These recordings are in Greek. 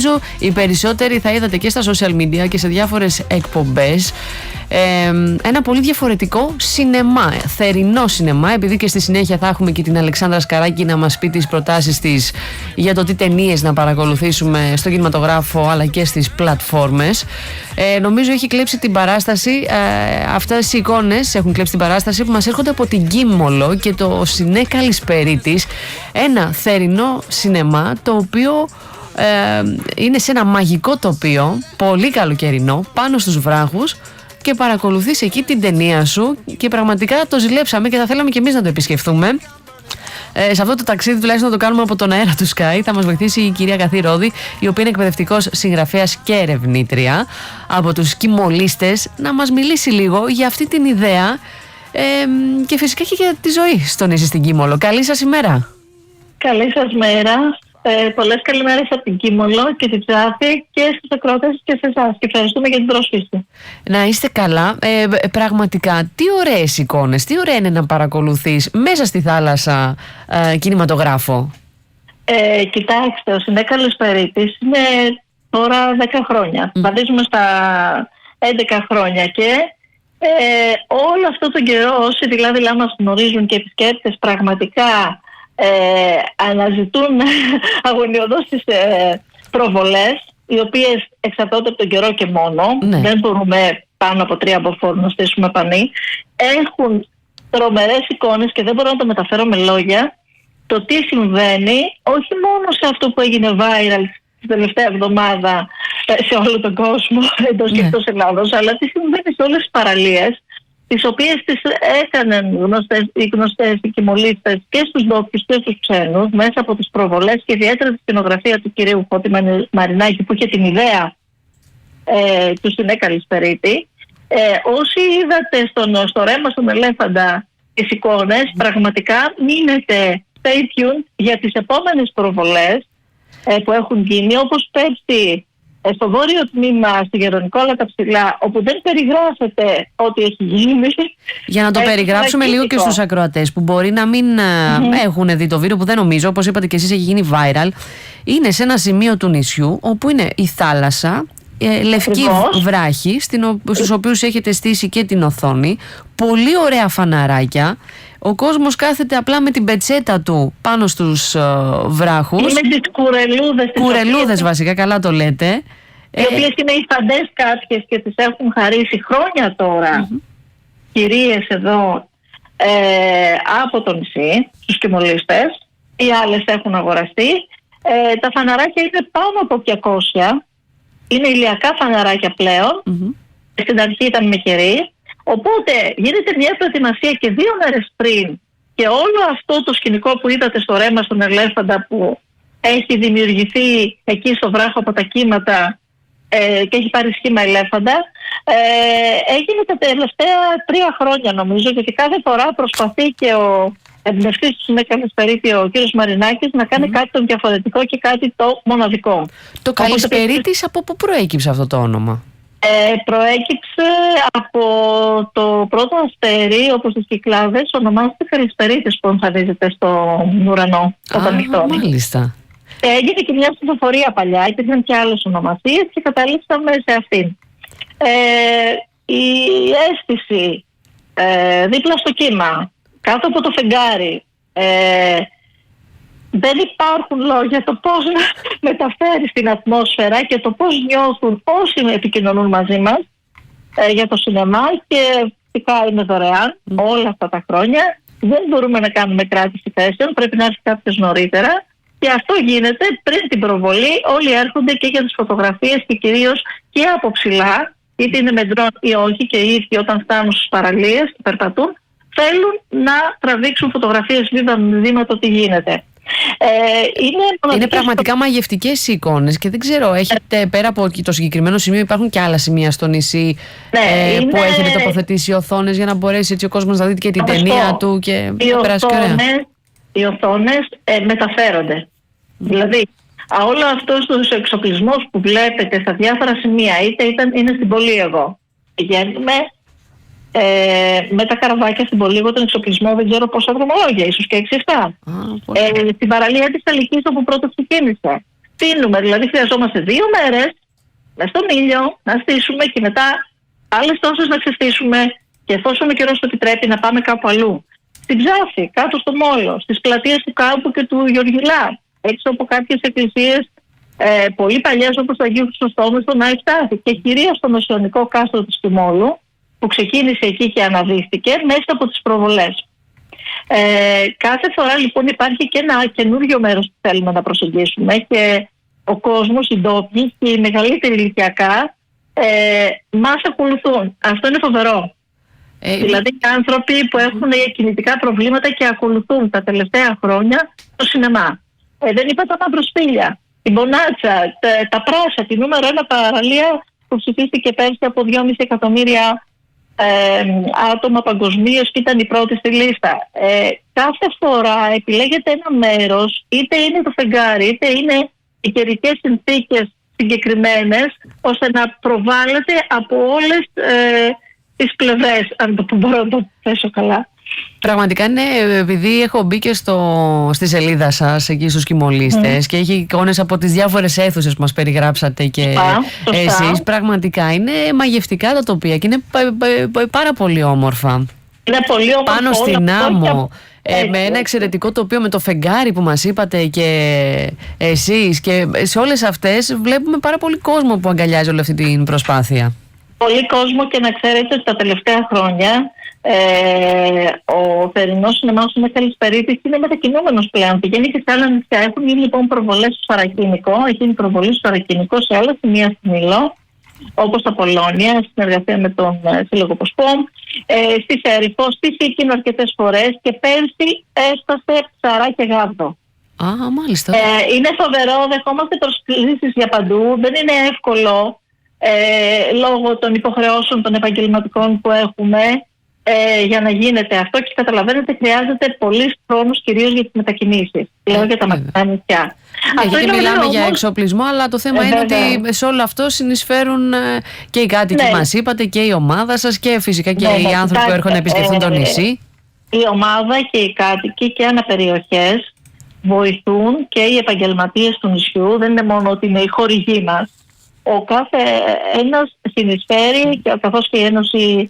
νομίζω οι περισσότεροι θα είδατε και στα social media και σε διάφορες εκπομπές ένα πολύ διαφορετικό σινεμά, θερινό σινεμά, επειδή και στη συνέχεια θα έχουμε και την Αλεξάνδρα Σκαράκη να μας πει τις προτάσεις της για το τι ταινίες να παρακολουθήσουμε στο κινηματογράφο αλλά και στις πλατφόρμες. Νομίζω έχει κλέψει την παράσταση, αυτές οι εικόνες έχουν κλέψει την παράσταση που μας έρχονται από την Κίμολο και το Σινέ Καλησπερίτης, ένα θερινό σινεμά το οποίο είναι σε ένα μαγικό τοπίο, πολύ καλοκαιρινό, πάνω στους βράχους, και παρακολουθείς εκεί την ταινία σου και πραγματικά το ζηλέψαμε και θα θέλαμε και εμείς να το επισκεφθούμε. Σε αυτό το ταξίδι τουλάχιστον να το κάνουμε από τον αέρα του Sky. Θα μας βοηθήσει η κυρία Καθή Ρόδη, η οποία είναι εκπαιδευτικός συγγραφέας και ερευνήτρια από τους Κιμολίστες, να μας μιλήσει λίγο για αυτή την ιδέα και φυσικά και για τη ζωή στο νησί στην Κίμολο. Καλή σας ημέρα. Καλή σας μέρα. Πολλές καλημέρες από την Κίμολο και την Ψάθη και στους ακροατές και σε εσάς. Και ευχαριστούμε για την πρόσκληση. Να είστε καλά. Πραγματικά, τι ωραίες εικόνες, τι ωραία είναι να παρακολουθείς μέσα στη θάλασσα κινηματογράφο. Κοιτάξτε, ο Σινέ Καλησπερίτης είναι τώρα 10 χρόνια. Βαδίζουμε στα 11 χρόνια και όλο αυτό τον καιρό, όσοι δηλαδή μας γνωρίζουν και επισκέπτες, πραγματικά αναζητούν αγωνιωδώς τις προβολές, οι οποίες εξαρτώνται από τον καιρό και μόνο. Ναι. Δεν μπορούμε πάνω από 3 μποφόρ να στήσουμε πανί. Έχουν τρομερές εικόνες και δεν μπορώ να το μεταφέρω με λόγια το τι συμβαίνει, όχι μόνο σε αυτό που έγινε viral την τελευταία εβδομάδα σε όλο τον κόσμο, εντός και εκτός Ελλάδος, αλλά τι συμβαίνει σε όλες τις παραλίες, τις οποίες τις έκαναν οι γνωστές οι Κιμολίστες και στους ντόπιους και στους ξένους μέσα από τις προβολές και ιδιαίτερα τη σκηνογραφία του κυρίου Φώτη Μαρινάκη, που είχε την ιδέα του Σινέ Καλησπερίτη. Όσοι είδατε στο ρέμα στον Ελέφαντα τις εικόνες, πραγματικά μείνετε stay tuned για τις επόμενες προβολές που έχουν γίνει, όπως πέρσι στο βόρειο τμήμα, στη Γερονικόλα τα Ψηλά, όπου δεν περιγράφεται ό,τι έχει γίνει. Για να το περιγράψουμε λίγο και στους ακροατές που μπορεί να μην έχουν δει το βίντεο, που δεν νομίζω, όπως είπατε και εσείς, έχει γίνει viral. Είναι σε ένα σημείο του νησιού όπου είναι η θάλασσα, λευκή βράχη, στους οποίους έχετε στήσει και την οθόνη, πολύ ωραία φαναράκια. Ο κόσμος κάθεται απλά με την πετσέτα του πάνω στους βράχους. Με τις κουρελούδες. Κουρελούδες βασικά, καλά το λέτε. Οι οποίες είναι οι φαντές κάποιες και τις έχουν χαρίσει χρόνια τώρα κυρίες εδώ από το νησί, στους Κιμολίστες. Οι άλλες έχουν αγοραστεί. Τα φαναράκια είναι πάνω από 200. Είναι ηλιακά φαναράκια πλέον. Στην αρχή ήταν με κερί. Οπότε γίνεται μια προετοιμασία και 2 μέρες πριν, και όλο αυτό το σκηνικό που είδατε στο ρέμα στον Ελέφαντα, που έχει δημιουργηθεί εκεί στο βράχο από τα κύματα και έχει πάρει σχήμα ελέφαντα, έγινε τα τελευταία 3 χρόνια νομίζω, γιατί κάθε φορά προσπαθεί και ο εμπνευστής του Σινέ Καλησπερίτη, ο κύριος Μαρινάκης, να κάνει κάτι το διαφορετικό και κάτι το μοναδικό. Το Καλησπερίτης, από πού προέκυψε αυτό το όνομα? Προέκυψε από το πρώτο αστέρι, όπως τις Κυκλάδες, ονομάζεται Καλησπερίτης, που εμφανίζεται στον ουρανό όταν νυχτώνει. Μάλιστα. Έγινε και μια ψηφοφορία παλιά, υπήρχαν και άλλες ονομασίες και καταλήξαμε σε αυτήν. Η αίσθηση δίπλα στο κύμα, κάτω από το φεγγάρι, δεν υπάρχουν λόγια το πώς να μεταφέρει στην ατμόσφαιρα και το πώς νιώθουν όσοι επικοινωνούν μαζί μας για το σινεμά, και φυσικά είναι δωρεάν όλα αυτά τα χρόνια. Δεν μπορούμε να κάνουμε κράτηση θέσεων, πρέπει να έρθει κάποιος νωρίτερα, και αυτό γίνεται πριν την προβολή. Όλοι έρχονται και για τις φωτογραφίες και κυρίως και από ψηλά, είτε είναι με ντρόν ή όχι, και οι ίδιοι όταν φτάνουν στις παραλίες και περπατούν θέλουν να τραβήξουν φωτογραφίες βήμα το τι γίνεται. Είναι πραγματικά μαγευτικές οι εικόνες και δεν ξέρω, έχετε πέρα από το συγκεκριμένο σημείο, υπάρχουν και άλλα σημεία στο νησί που έχετε τοποθετήσει οθόνες για να μπορέσει έτσι ο κόσμος να δει και την ταινία του και να περάσει και ωραία? Οι οθόνες μεταφέρονται. Δηλαδή, όλο αυτός τους εξοπλισμός που βλέπετε στα διάφορα σημεία, είτε είναι στην Πολύ εγώ. Πηγαίνουμε με τα καραβάκια στην Πολύ, εγώ τον εξοπλισμό δεν ξέρω πόσα δρομολόγια, ίσως και 6-7. Στην παραλία της Αλικής, όπου πρώτο ξεκίνησε. Στείνουμε, δηλαδή χρειαζόμαστε 2 μέρες μες στον ήλιο να στήσουμε και μετά άλλες τόσες να ξεστήσουμε και εφόσον ο καιρός το επιτρέπει να πάμε κάπου αλλού. Στην Ψάφη, κάτω στο Μόλο, στις πλατείες του Κάμπου και του Γεωργιλά, έξω από κάποιες εκκλησίες πολύ παλιές όπως το Αγίου Χρυσοστόμου στον Άη Στάθη και κυρίως στο μεσαιωνικό κάστρο του Στιμόλου που ξεκίνησε εκεί και αναδύθηκε μέσα από τις προβολές. Κάθε φορά λοιπόν υπάρχει και ένα καινούριο μέρος που θέλουμε να προσεγγίσουμε και ο κόσμος, οι ντόπιοι και οι μεγαλύτεροι ηλικιακά μας ακολουθούν. Αυτό είναι φοβερό. Δηλαδή οι άνθρωποι που έχουν κινητικά προβλήματα και ακολουθούν τα τελευταία χρόνια το σινεμά. Δεν είπα τα Μαυροσπήλια, την Μπονάτσα, τα Πράσα, τη νούμερο 1 παραλία που ψηφίστηκε πέρσι από 2,5 εκατομμύρια άτομα παγκοσμίως και ήταν η πρώτη στη λίστα. Κάθε φορά επιλέγεται ένα μέρος, είτε είναι το φεγγάρι, είτε είναι οι καιρικές συνθήκες συγκεκριμένες, ώστε να προβάλλεται από όλες τις πλευρές, αν το μπορώ να το θέσω καλά. Πραγματικά είναι, επειδή έχω μπει και στη σελίδα σας εκεί στους Κιμολίστες και έχει εικόνες από τις διάφορες αίθουσες που μας περιγράψατε και εσείς, πραγματικά είναι μαγευτικά τα τοπία και είναι πάρα πολύ όμορφα. Είναι πολύ όμορφα. Πάνω στην άμμο, με ένα εξαιρετικό τοπίο, με το φεγγάρι που μας είπατε και εσείς, και σε όλες αυτές βλέπουμε πάρα πολύ κόσμο που αγκαλιάζει όλη αυτή την προσπάθεια. Πολύ κόσμο, και να ξέρετε ότι τα τελευταία χρόνια ο θερινός σινεμάς είναι καλής περίπτωση, είναι μετακινούμενος πλέον. Πηγαίνει και σε άλλα νησιά. Έχουν γίνει λοιπόν προβολές στο Σαρακίνικο, έχει γίνει προβολή στο Σαρακίνικο σε άλλα σημεία στην Ήλο, όπως τα Πολώνια, στη συνεργασία με τον Σύλλογο Ποσπόμ, στη Σέριφο, στη Σίκινο αρκετές φορές και πέρσι έφτασε Ψαρά και Γάβδο. Μάλιστα. Είναι φοβερό, δεχόμαστε προσκλήσεις για παντού, δεν είναι εύκολο λόγω των υποχρεώσεων των επαγγελματικών που έχουμε για να γίνεται αυτό, και καταλαβαίνετε χρειάζεται πολύς χρόνος κυρίως για τις μετακινήσεις. Λέω για τα μακρινά νησιά. Γιατί μιλάμε για εξοπλισμό, αλλά το θέμα είναι ότι σε όλο αυτό συνεισφέρουν και οι κάτοικοι μας είπατε και η ομάδα σας και φυσικά και οι άνθρωποι που έρχονται να επισκεφθούν το νησί. Η ομάδα και οι κάτοικοι και αναπεριοχές βοηθούν, και οι επαγγελματίες του νησιού, δεν είναι μόνο ότι είναι οι χορηγοί μας. Ο κάθε ένας συνεισφέρει, καθώς και η Ένωση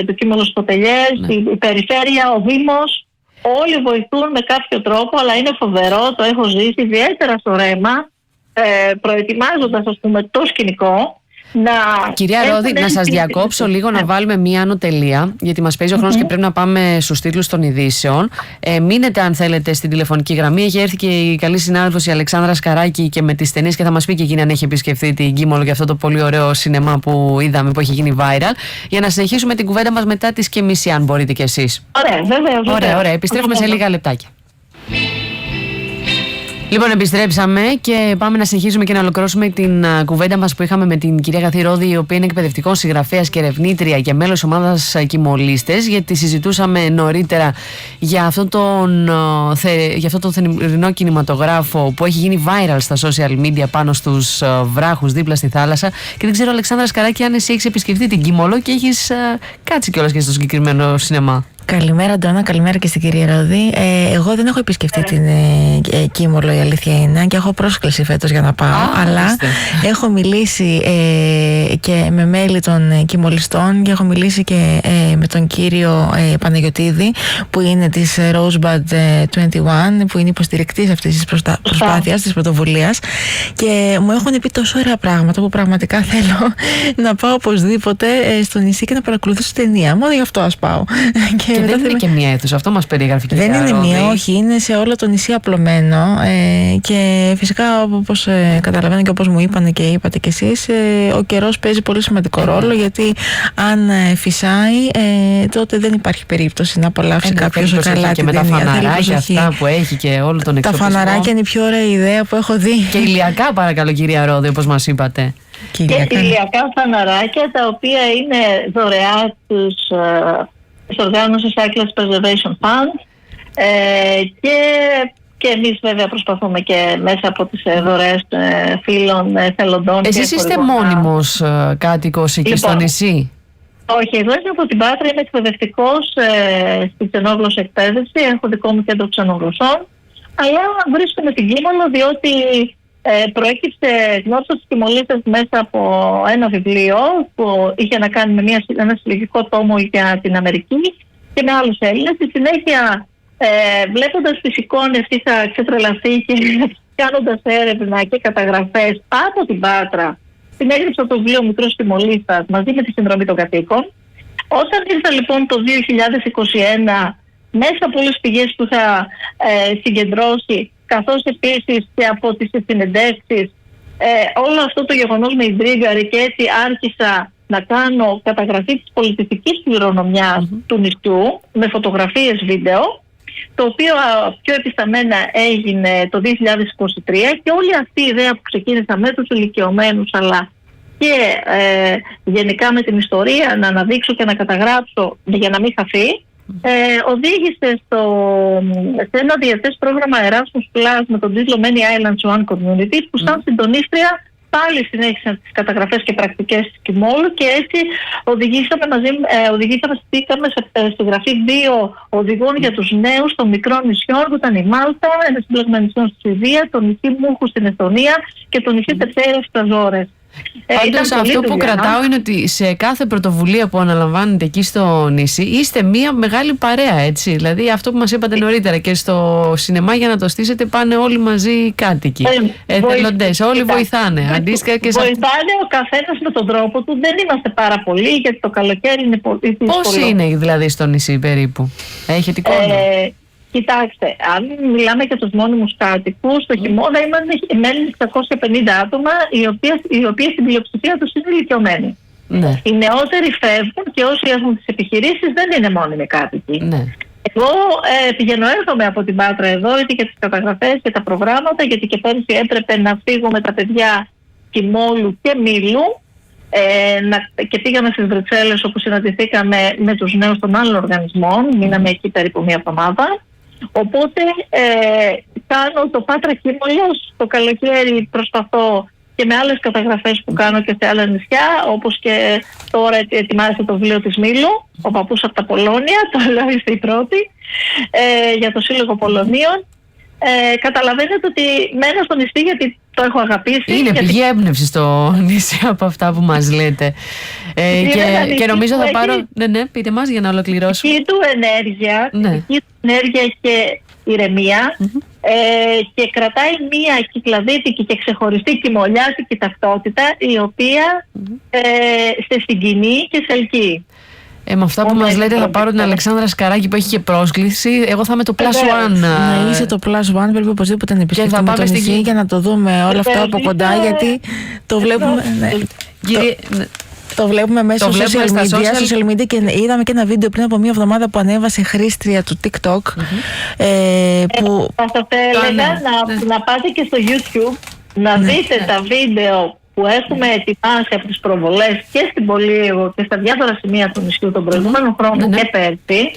του Κίμολος Κοτελιές, η Περιφέρεια, ο Δήμος, όλοι βοηθούν με κάποιο τρόπο, αλλά είναι φοβερό, το έχω ζήσει ιδιαίτερα στο Ρέμα, προετοιμάζοντας ας πούμε το σκηνικό. Κυρία Ρόδη, να σας διακόψω λίγο, να βάλουμε μία άνω τελεία, γιατί μας παίζει ο χρόνος και πρέπει να πάμε στους τίτλους των ειδήσεων. Μείνετε αν θέλετε στην τηλεφωνική γραμμή. Έχει έρθει και η καλή συνάδελφος η Αλεξάνδρα Σκαράκη και με τις ταινίες και θα μας πει και εκείνη αν έχει επισκεφθεί την Κίμολο και αυτό το πολύ ωραίο σινεμά που είδαμε που έχει γίνει viral. Για να συνεχίσουμε την κουβέντα μας μετά τις και μισή, αν μπορείτε κι εσείς. Ωραία, ωραία. Επιστρέφουμε σε λίγα λεπτάκια. Λοιπόν, επιστρέψαμε και πάμε να συνεχίσουμε και να ολοκληρώσουμε την κουβέντα μας που είχαμε με την κυρία Καθή Ρόδη, η οποία είναι εκπαιδευτικός συγγραφέας και ερευνήτρια και μέλος ομάδας Κιμολίστες, γιατί συζητούσαμε νωρίτερα για αυτό το θερινό κινηματογράφο που έχει γίνει viral στα social media πάνω στους βράχους δίπλα στη θάλασσα. Και δεν ξέρω, Αλεξάνδρα Σκαράκη, αν εσύ έχεις επισκεφτεί την Κίμολο και έχεις κάτσει κιόλας και στο συγκεκριμένο σινεμά. Καλημέρα, Ντόνα, καλημέρα και στην κυρία Ρόδη. Εγώ δεν έχω επισκεφτεί την Κίμολο, η αλήθεια είναι, και έχω πρόσκληση φέτος για να πάω. Αλλά έχω μιλήσει και με μέλη των Κιμολιστών και έχω μιλήσει και με τον κύριο Παναγιωτίδη, που είναι της Rosebud 21, που είναι υποστηρικτής αυτής της προσπάθειας, της πρωτοβουλίας. Και μου έχουν πει τόσο ωραία πράγματα που πραγματικά θέλω να πάω οπωσδήποτε στο νησί και να παρακολουθήσω ταινία. Μόνο γι' αυτό ας πάω. Και δεν είναι και μία αίθουσα, αυτό μας περιγράφει και η Δεν είναι μία, όχι, είναι σε όλο το νησί απλωμένο, και φυσικά όπως καταλαβαίνω και όπως μου είπανε και είπατε κι εσείς, ο καιρός παίζει πολύ σημαντικό ρόλο, γιατί αν φυσάει τότε δεν υπάρχει περίπτωση να απολαύσει κάποιος καλά την ταινία. Και με τα φαναράκια αυτά που έχει και όλο τον εξοπλισμό. Τα φαναράκια είναι η πιο ωραία ιδέα που έχω δει. Και ηλιακά, παρακαλώ κυρία Ρόδη, όπως μας είπατε. Και ηλιακά φαναράκια, τα οποία είναι δωρεά της οργάνωσης Cyclist Preservation Fund, και εμείς βέβαια προσπαθούμε και μέσα από τις δωρεές φίλων θελοντών. Εσείς είστε μόνιμος κάτοικος εκεί στο νησί? Όχι, εγώ είμαι από την Πάτρα, είμαι εκπαιδευτικός στη ξενόγλωσσα εκπαίδευση, έχω δικό μου κέντρο ξενογλωσσών, αλλά βρίσκομαι στην Κίμολο διότι προέκυψε, γνώρισα τους Τιμολίτες μέσα από ένα βιβλίο που είχε να κάνει με ένα συλλογικό τόμο για την Αμερική και με άλλους Έλληνες. Στη συνέχεια, βλέποντας τις εικόνες, είχα ξετρελαθεί και κάνοντας έρευνα και καταγραφές από την Πάτρα, συνέγραψα το βιβλίο Μικρός Τιμολίτας μαζί με τη συνδρομή των κατοίκων. Όταν ήρθα λοιπόν το 2021, μέσα από όλες τις πηγές που είχα συγκεντρώσει, καθώς επίσης και από τις συνεντεύξεις, όλο αυτό το γεγονός με ιντρίγκαρε και έτσι άρχισα να κάνω καταγραφή της πολιτιστικής κληρονομιάς του νησιού με φωτογραφίες, βίντεο, το οποίο πιο επισταμένα έγινε το 2023, και όλη αυτή η ιδέα που ξεκίνησα με τους ηλικιωμένους αλλά και γενικά με την ιστορία να αναδείξω και να καταγράψω για να μην χαθεί, οδήγησε σε ένα διετές πρόγραμμα Erasmus Plus με τον τίτλο Many Islands One Community, που σαν συντονίστρια πάλι συνέχισαν τις καταγραφές και πρακτικές της Κιμόλου, και έτσι στήκαμε στη γραφή 2 οδηγών για τους νέους των μικρών νησιών, που ήταν η Μάλτα, ένα σύμπλεγμα νησιών στη Σουηδία, το νησί Μούχου στην Εστονία και το νησί Τερτέρα στις Αζόρες. Πάντως αυτό που κρατάω είναι ότι σε κάθε πρωτοβουλία που αναλαμβάνετε εκεί στο νησί είστε μία μεγάλη παρέα, έτσι. Δηλαδή αυτό που μας είπατε νωρίτερα, και στο σινεμά για να το στήσετε πάνε όλοι μαζί οι κάτοικοι, εθελοντές, όλοι βοηθάνε. Αντίστοιχα και βοηθάνε ο καθένας με τον τρόπο του. Δεν είμαστε πάρα πολλοί, γιατί το καλοκαίρι είναι πολύ δύσκολο. Πόσοι είναι δηλαδή στο νησί περίπου, έχετε εικόνα? Κοιτάξτε, αν μιλάμε για τους μόνιμους κάτοικους, το χειμώνα μένουν 650 άτομα, οι οποίες στην πλειοψηφία τους είναι ηλικιωμένοι. Ναι. Οι νεότεροι φεύγουν και όσοι έχουν τις επιχειρήσεις δεν είναι μόνιμοι κάτοικοι. Ναι. Εγώ πηγαίνω, έρχομαι από την Πάτρα εδώ, είτε για τις καταγραφές και τα προγράμματα, γιατί και πέρυσι έπρεπε να φύγω με τα παιδιά Κιμόλου και Μήλου, και πήγαμε στις Βρυξέλλες, όπου συναντηθήκαμε με τους νέους των άλλων οργανισμών. Μείναμε εκεί περίπου μία εβδομάδα. Οπότε κάνω το Πάτρα Κίμολος, το καλοκαίρι προσπαθώ και με άλλες καταγραφές που κάνω και σε άλλα νησιά, όπως και τώρα ετοιμάζεται το βιβλίο της Μήλου, ο παππούς από τα Πολώνια, το λέω, είστε η πρώτη, για το Σύλλογο Πολωνίων. Καταλαβαίνετε ότι μένω στο νησί γιατί το έχω αγαπήσει. Είναι πηγή έμπνευση στο νησί από αυτά που μας λέτε. Και νομίζω θα πάρω. Ναι, πείτε μας για να ολοκληρώσουμε. Δική του ενέργεια και ηρεμία, και κρατάει μία κυκλαδίτικη και ξεχωριστή κιμολιάτικη ταυτότητα, η οποία σε συγκινεί και σε ελκύει. Με αυτά που μας λέτε θα πάρω την Αλεξάνδρα Σκαράκη που έχει και πρόσκληση. Εγώ θα είμαι το Plus One. Να είσαι το Plus One, πρέπει οπωσδήποτε να επισκεφτούμε το νησί για να το δούμε όλα αυτά από κοντά, γιατί το βλέπουμε. Το βλέπουμε μέσα στο social media, και είδαμε και ένα βίντεο πριν από μία εβδομάδα που ανέβασε χρήστρια του TikTok. Θα σας έλεγα να πάτε και στο YouTube να δείτε τα βίντεο που έχουμε ετοιμάσει από τις προβολές και στην Πολύαιγο και στα διάφορα σημεία του νησιού τον προηγούμενο χρόνο και πέρσι,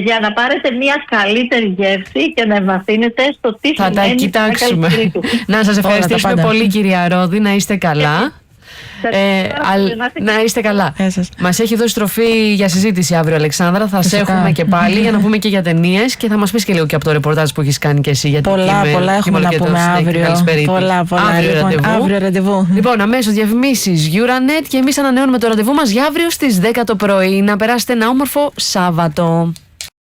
για να πάρετε μια καλύτερη γεύση και να εμβαθύνετε στο τι θα τα κοιτάξουμε. Να σας ευχαριστήσουμε πολύ, κυρία Ρόδη, να είστε καλά. Να είστε καλά. Μας έχει δώσει τροφή για συζήτηση αύριο, Αλεξάνδρα. Θα σε έχουμε και πάλι για να πούμε και για ταινίες, και θα μας πεις και λίγο και από το ρεπορτάζ που έχεις κάνει και εσύ. Γιατί πολλά έχουμε να πούμε αύριο. Αύριο ραντεβού. Λοιπόν, αμέσως διαφημίσεις Euranet, και εμείς ανανεώνουμε το ραντεβού μας για αύριο στις 10 το πρωί. Να περάσετε ένα όμορφο Σάββατο.